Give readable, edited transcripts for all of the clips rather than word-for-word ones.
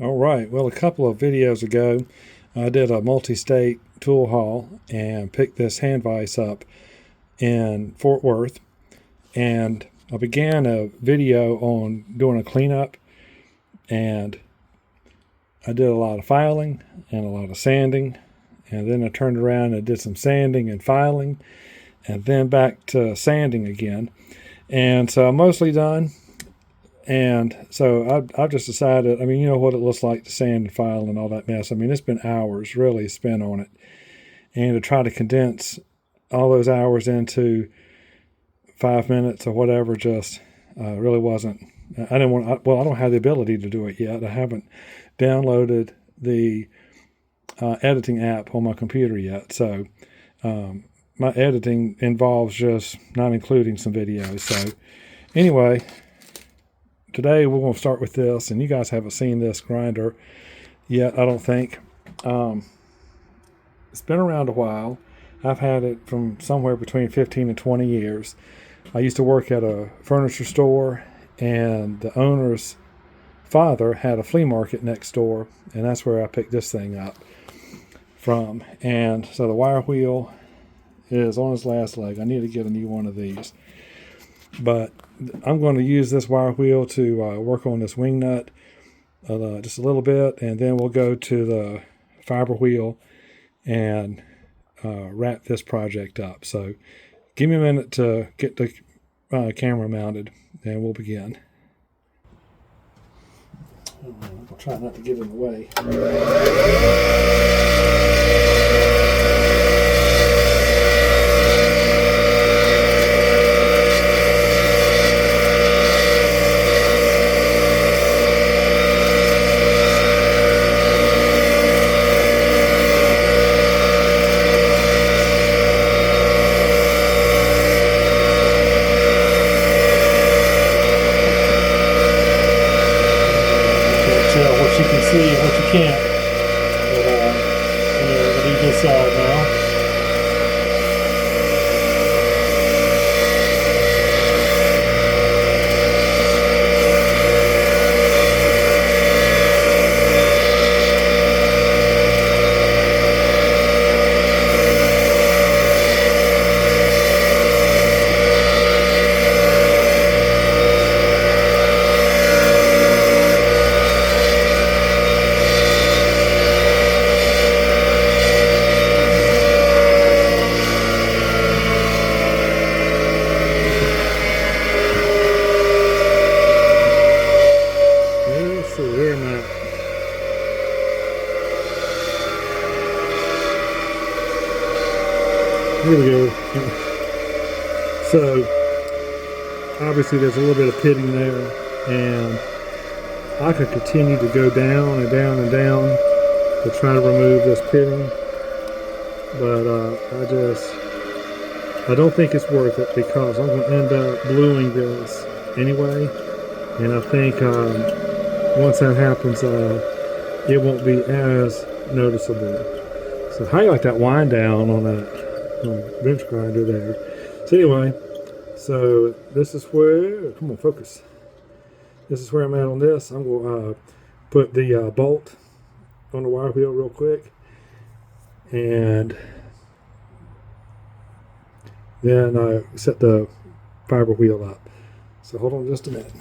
All right, well, a couple of videos ago, I did a multi-state tool haul and picked this hand vise up in Fort Worth. And I began a video on doing a cleanup, and I did a lot of filing and a lot of sanding. And then I turned around and did some sanding and filing, and then back to sanding again. And so I'm mostly done. And so I've just decided, I mean, you know what it looks like to sand and file and all that mess. I mean, it's been hours really spent on it. And to try to condense all those hours into 5 minutes or whatever just really wasn't. I didn't want, I don't have the ability to do it yet. I haven't downloaded the editing app on my computer yet. So my editing involves just not including some videos. So anyway, today we're going to start with this, and you guys haven't seen this grinder yet, I don't think. It's been around a while. I've had it from somewhere between 15 and 20 years. I used to work at a furniture store, and the owner's father had a flea market next door, and that's where I picked this thing up from. And so the wire wheel is on its last leg. I need to get a new one of these. But I'm going to use this wire wheel to work on this wing nut just a little bit, and then we'll go to the fiber wheel and wrap this project up. So give me a minute to get the camera mounted, and we'll begin. I'll try not to get in the way. What you can see and what you can't. But anyway, we'll do this side now. Here we go. So obviously there's a little bit of pitting there, and I could continue to go down and down and down to try to remove this pitting, but I don't think it's worth it, because I'm going to end up bluing this anyway, and I think once that happens it won't be as noticeable. So how you like that wind down on that bench grinder there. So anyway, so this is where, come on, focus. This is where I'm at on this. I'm going to put the bolt on the wire wheel real quick, and then I set the fiber wheel up. So hold on just a minute.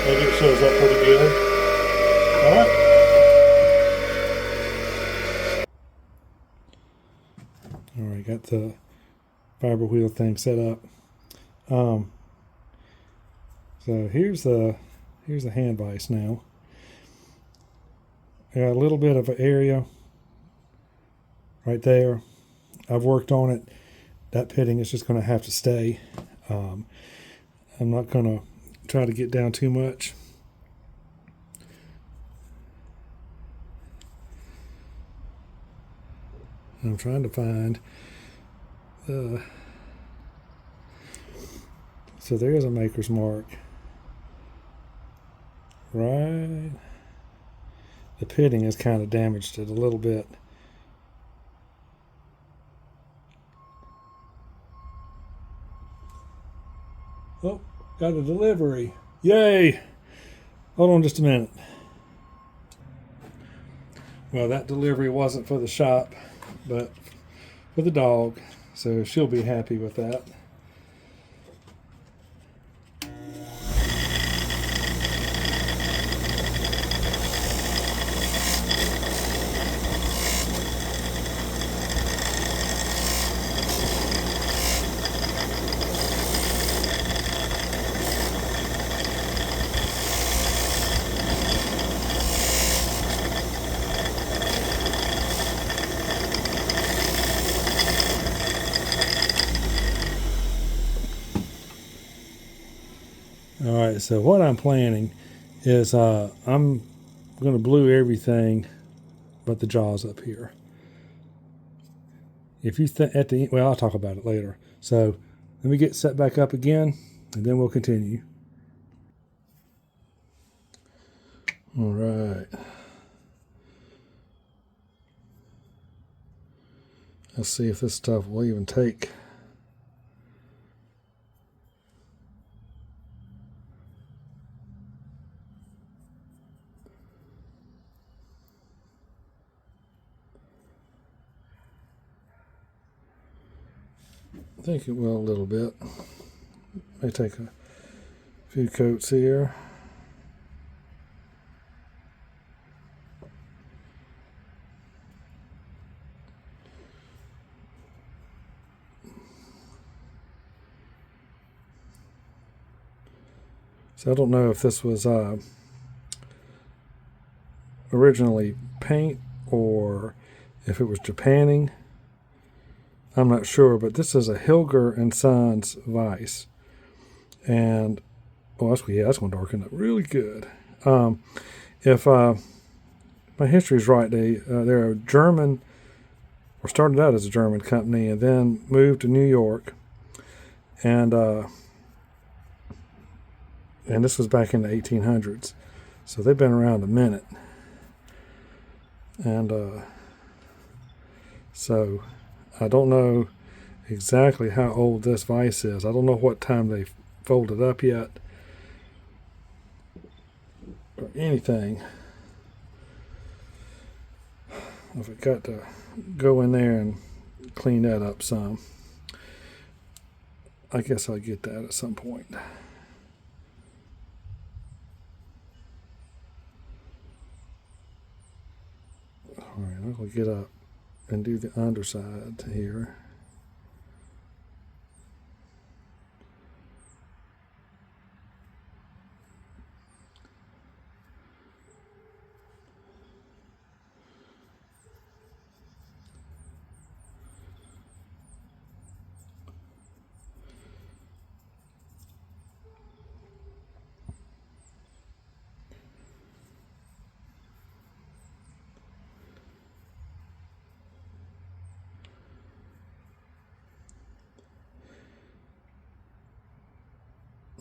Maybe it shows up pretty good. Alright. Alright, got the fiber wheel thing set up. So here's the hand vise now. I got a little bit of an area right there. I've worked on it. That pitting is just going to have to stay. I'm not going to try to get down too much. I'm trying to find so there's a maker's mark. right. The pitting has kind of damaged it a little bit. Oh, got a delivery. Yay! Hold on just a minute. Well, that delivery wasn't for the shop, but for the dog, so she'll be happy with that. All right, so what I'm planning is I'm going to glue everything but the jaws up here. If you at the well, I'll talk about it later. So let me get set back up again, and then we'll continue. All right. Let's see if this stuff will even take. I think it will a little bit. May take a few coats here. So I don't know if this was originally paint or if it was Japanning. I'm not sure, but this is a Hilger Sons vise. And, oh, that's going to darken up really good. If my history is right, they're a German, or started out as a German company, and then moved to New York. And this was back in the 1800s. So they've been around a minute. And so I don't know exactly how old this vise is. I don't know what time they folded up yet or anything. If I got to go in there and clean that up some, I guess I'll get that at some point. All right, I'm going to get up and do the underside here.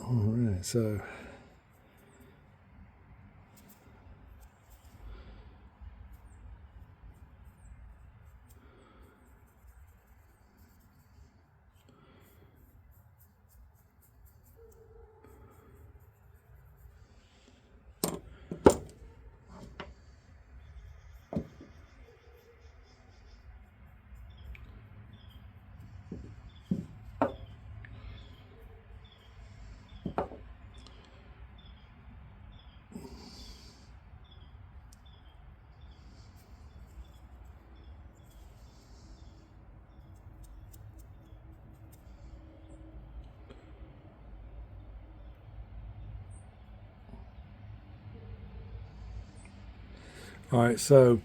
All right, so all right, so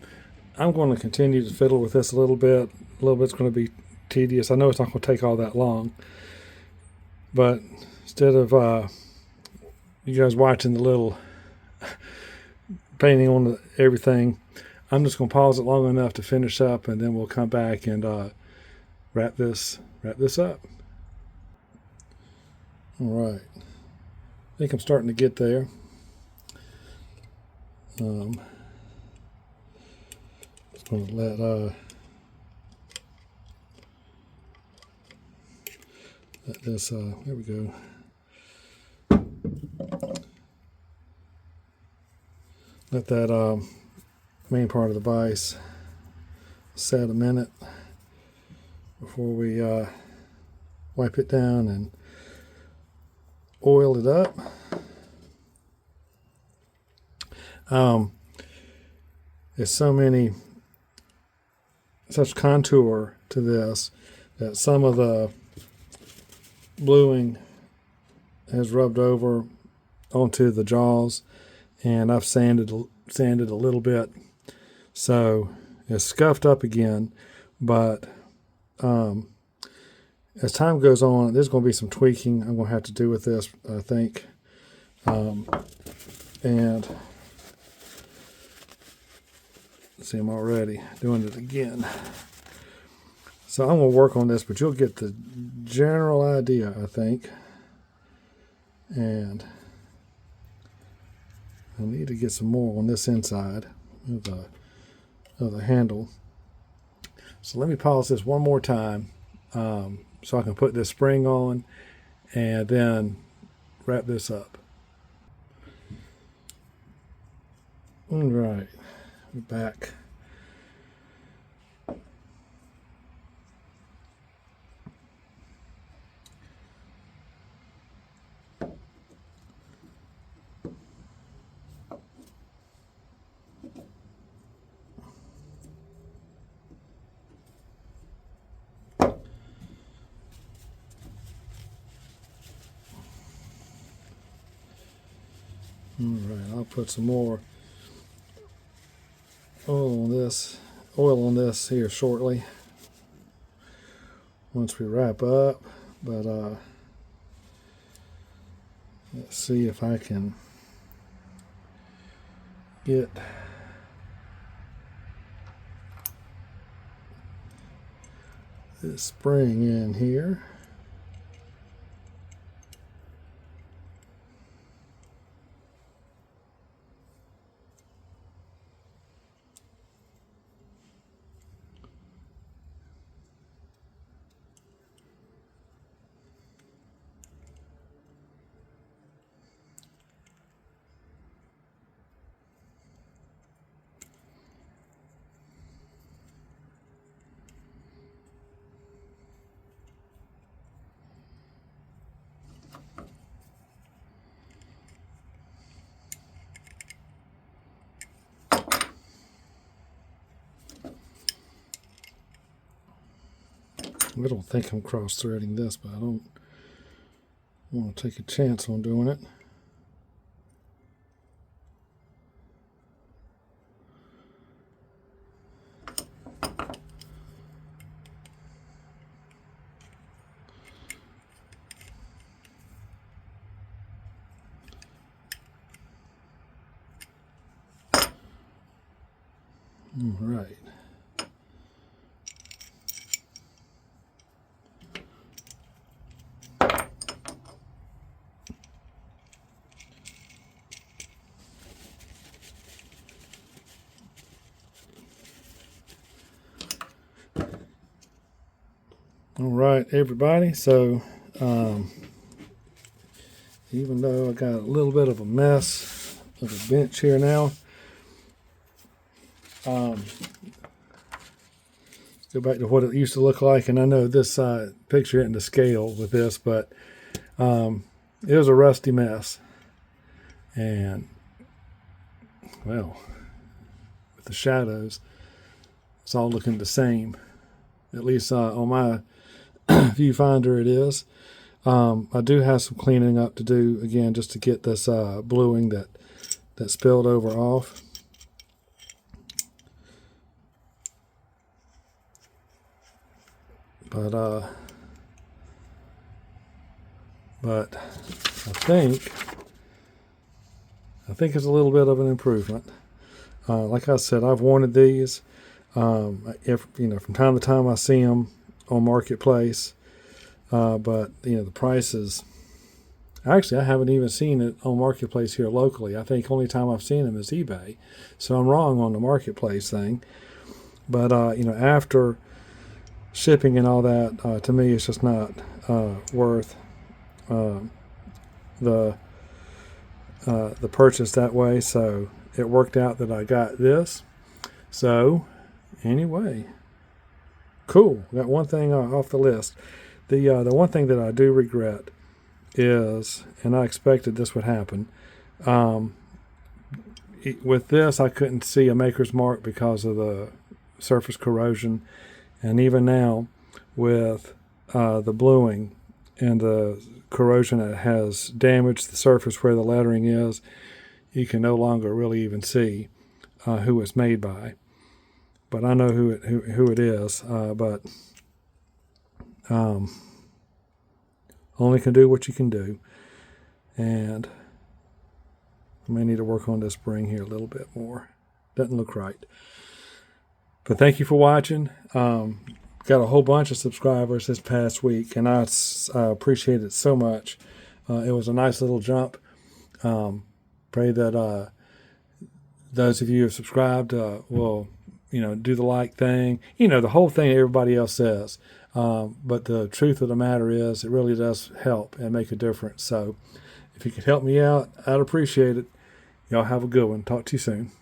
I'm going to continue to fiddle with this a little bit. A little bit's going to be tedious. I know it's not going to take all that long, but instead of you guys watching the little painting on everything, I'm just going to pause it long enough to finish up, and then we'll come back and wrap this up. All right, I think I'm starting to get there. Just going to let this, there we go. Let that main part of the vise set a minute before we wipe it down and oil it up. There's such contour to this that some of the bluing has rubbed over onto the jaws, and I've sanded a little bit, so it's scuffed up again. But as time goes on, there's going to be some tweaking I'm going to have to do with this, I think. And see, I'm already doing it again. So I'm going to work on this, but you'll get the general idea, I think. And I need to get some more on this inside of the handle. So let me polish this one more time so I can put this spring on and then wrap this up. All right, we're back. All right, I'll put some more oil on this here shortly once we wrap up. But let's see if I can get this spring in here. I don't think I'm cross-threading this, but I don't want to take a chance on doing it. All right. All right, everybody. So even though I got a little bit of a mess of a bench here now, let's go back to what it used to look like. And I know this picture isn't to scale with this, but it was a rusty mess. And well, with the shadows, it's all looking the same. At least on my viewfinder it is. I do have some cleaning up to do again, just to get this bluing that spilled over off. But I think it's a little bit of an improvement. Like I said, I've wanted these. If from time to time I see them on Marketplace, but the price is Actually, I haven't even seen it on Marketplace here locally. I think only time I've seen them is eBay. So I'm wrong on the Marketplace thing. But, after shipping and all that, to me, it's just not worth the purchase that way. So it worked out that I got this. So anyway, cool. Got one thing off the list. The one thing that I do regret is, and I expected this would happen, with this I couldn't see a maker's mark because of the surface corrosion, and even now with the bluing and the corrosion that has damaged the surface where the lettering is, you can no longer really even see who it's made by. But I know who it is, but only can do what you can do. And I may need to work on this spring here a little bit more. Doesn't look right. But thank you for watching. Got a whole bunch of subscribers this past week, and I appreciate it so much. It was a nice little jump. Pray that those of you who have subscribed will, do the like thing. The whole thing everybody else says. But the truth of the matter is, it really does help and make a difference. So if you could help me out, I'd appreciate it. Y'all have a good one. Talk to you soon.